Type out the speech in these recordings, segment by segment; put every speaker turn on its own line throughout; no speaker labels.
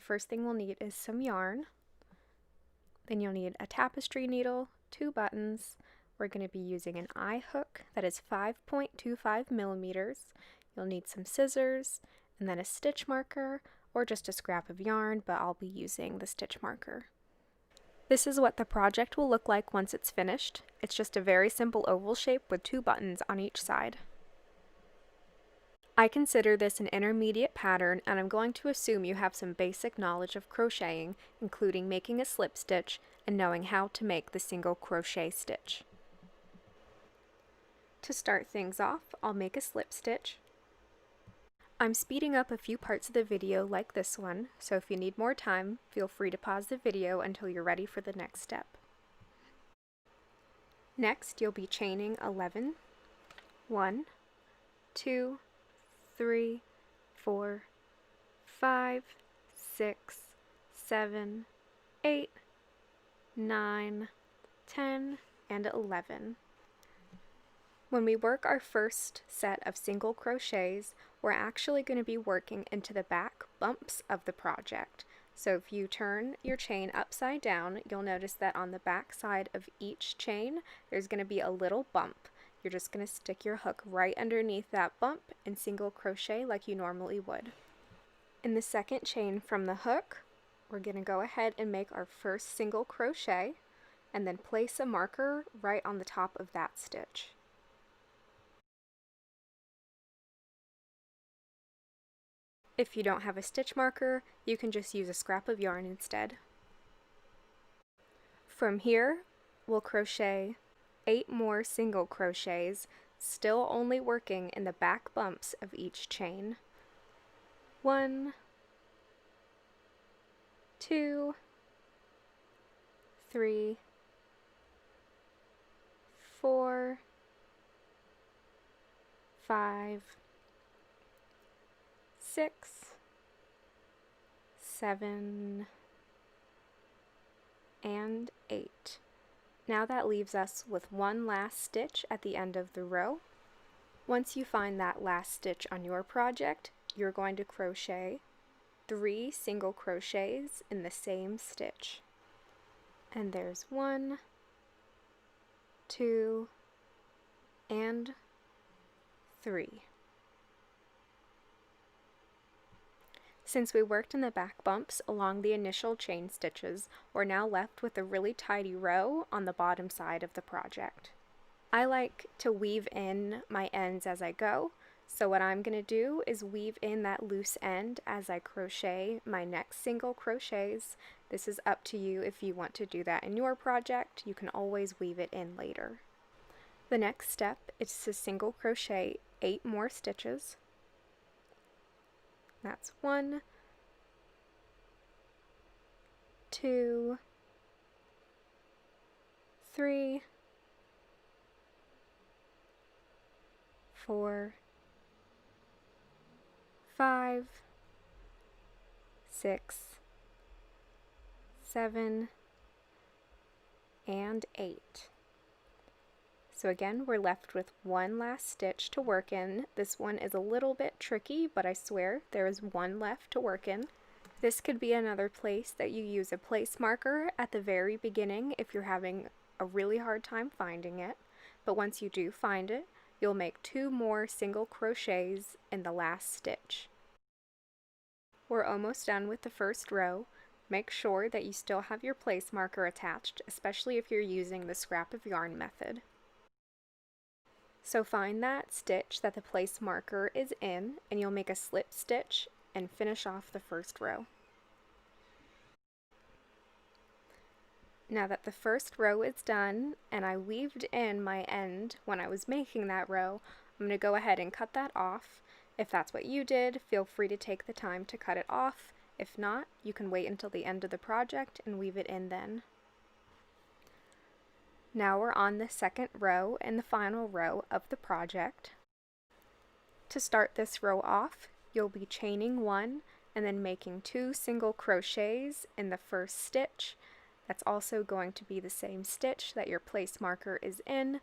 first thing we'll need is some yarn. Then you'll need a tapestry needle, 2 buttons. We're going to be using an eye hook that is 5.25 millimeters. You'll need some scissors, and then a stitch marker, or just a scrap of yarn, but I'll be using the stitch marker. This is what the project will look like once it's finished. It's just a very simple oval shape with 2 buttons on each side. I consider this an intermediate pattern, and I'm going to assume you have some basic knowledge of crocheting, including making a slip stitch and knowing how to make the single crochet stitch. To start things off, I'll make a slip stitch. I'm speeding up a few parts of the video like this one, so if you need more time, feel free to pause the video until you're ready for the next step. Next, you'll be chaining 11. 1, 2, 3, 4, 5, 6, 7, 8, 9, 10, and 11. When we work our first set of single crochets, we're actually going to be working into the back bumps of the project. So if you turn your chain upside down, you'll notice that on the back side of each chain, there's going to be a little bump. You're just going to stick your hook right underneath that bump and single crochet like you normally would. In the second chain from the hook, we're going to go ahead and make our first single crochet and then place a marker right on the top of that stitch. If you don't have a stitch marker, you can just use a scrap of yarn instead. From here, we'll crochet 8 more single crochets, still only working in the back bumps of each chain. 1, 2, 3, 4, 5, 6, 7, and 8. Now that leaves us with one last stitch at the end of the row. Once you find that last stitch on your project, you're going to crochet 3 single crochets in the same stitch. And there's 1, 2, and 3. Since we worked in the back bumps along the initial chain stitches, we're now left with a really tidy row on the bottom side of the project. I like to weave in my ends as I go, so what I'm going to do is weave in that loose end as I crochet my next single crochets. This is up to you if you want to do that in your project. You can always weave it in later. The next step is to single crochet 8 more stitches. That's 1, 2, 3, 4, 5, 6, 7, and 8. So again, we're left with one last stitch to work in. This one is a little bit tricky, but I swear there is one left to work in. This could be another place that you use a place marker at the very beginning if you're having a really hard time finding it. But once you do find it, you'll make 2 more single crochets in the last stitch. We're almost done with the first row. Make sure that you still have your place marker attached, especially if you're using the scrap of yarn method. So find that stitch that the place marker is in, and you'll make a slip stitch and finish off the first row. Now that the first row is done, and I weaved in my end when I was making that row, I'm going to go ahead and cut that off. If that's what you did, feel free to take the time to cut it off. If not, you can wait until the end of the project and weave it in then. Now we're on the second row and the final row of the project. To start this row off, you'll be chaining 1 and then making 2 single crochets in the first stitch. That's also going to be the same stitch that your place marker is in.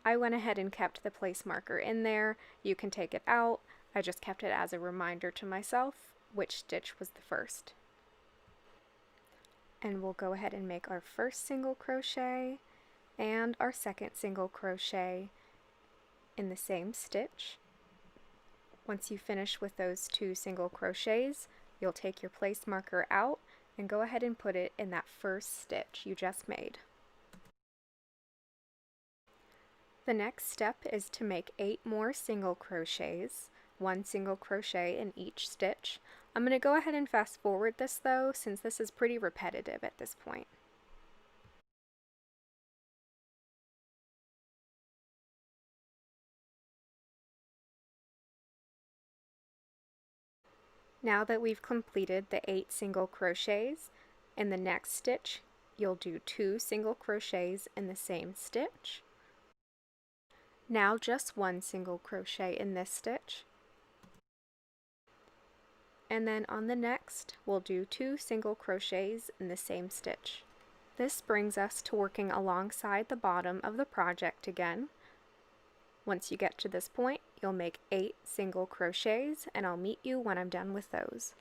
I went ahead and kept the place marker in there. You can take it out. I just kept it as a reminder to myself which stitch was the first. And we'll go ahead and make our first single crochet and our second single crochet in the same stitch. Once you finish with those 2 single crochets, you'll take your place marker out and go ahead and put it in that first stitch you just made. The next step is to make 8 more single crochets, 1 single crochet in each stitch. I'm going to go ahead and fast forward this though, since this is pretty repetitive at this point. Now that we've completed the 8 single crochets, in the next stitch you'll do 2 single crochets in the same stitch. Now just 1 single crochet in this stitch. And then on the next we'll do 2 single crochets in the same stitch. This brings us to working alongside the bottom of the project again. Once you get to this point, you'll make 8 single crochets, and I'll meet you when I'm done with those.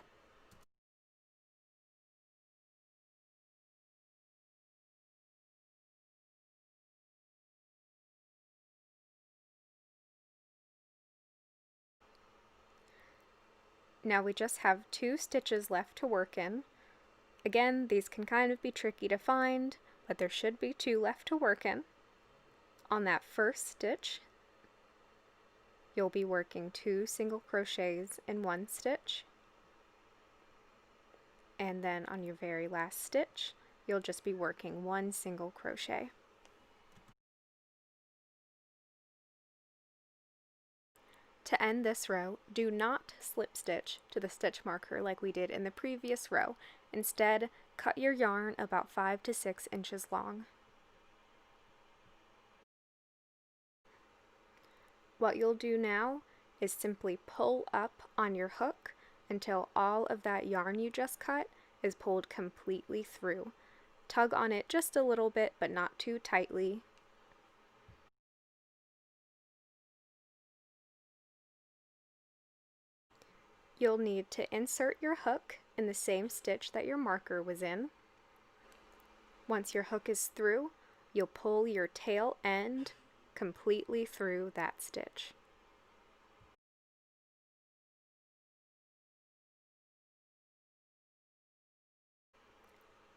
Now we just have 2 stitches left to work in. Again, these can kind of be tricky to find, but there should be 2 left to work in. On that first stitch, you'll be working 2 single crochets in 1 stitch. And then on your very last stitch, you'll just be working 1 single crochet. To end this row, do not slip stitch to the stitch marker like we did in the previous row. Instead, cut your yarn about 5 to 6 inches long. What you'll do now is simply pull up on your hook until all of that yarn you just cut is pulled completely through. Tug on it just a little bit, but not too tightly. You'll need to insert your hook in the same stitch that your marker was in. Once your hook is through, you'll pull your tail end completely through that stitch.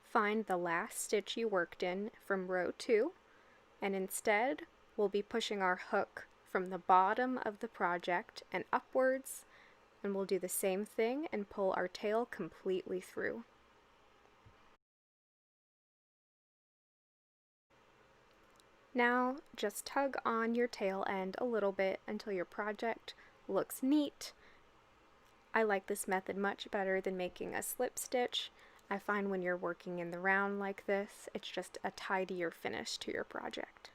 Find the last stitch you worked in from row 2, and instead we'll be pushing our hook from the bottom of the project and upwards, and we'll do the same thing and pull our tail completely through. Now just tug on your tail end a little bit until your project looks neat. I like this method much better than making a slip stitch. I find when you're working in the round like this, it's just a tidier finish to your project.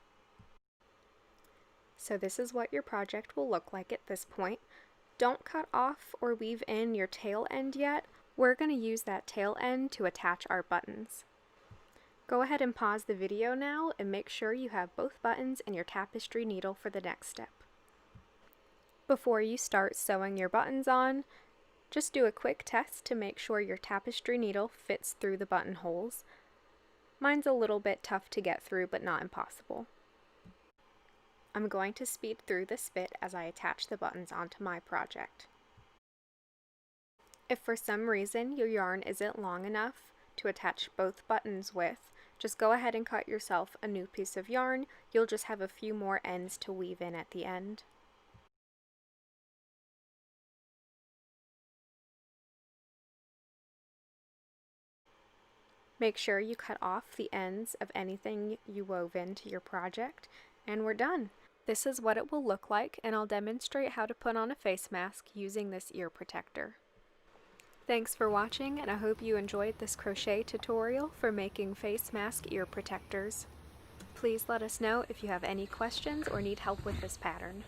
So this is what your project will look like at this point. Don't cut off or weave in your tail end yet. We're going to use that tail end to attach our buttons. Go ahead and pause the video now and make sure you have both buttons and your tapestry needle for the next step. Before you start sewing your buttons on, just do a quick test to make sure your tapestry needle fits through the buttonholes. Mine's a little bit tough to get through, but not impossible. I'm going to speed through this bit as I attach the buttons onto my project. If for some reason your yarn isn't long enough to attach both buttons with, just go ahead and cut yourself a new piece of yarn. You'll just have a few more ends to weave in at the end. Make sure you cut off the ends of anything you wove into your project, and we're done. This is what it will look like, and I'll demonstrate how to put on a face mask using this ear protector. Thanks for watching, and I hope you enjoyed this crochet tutorial for making face mask ear protectors. Please let us know if you have any questions or need help with this pattern.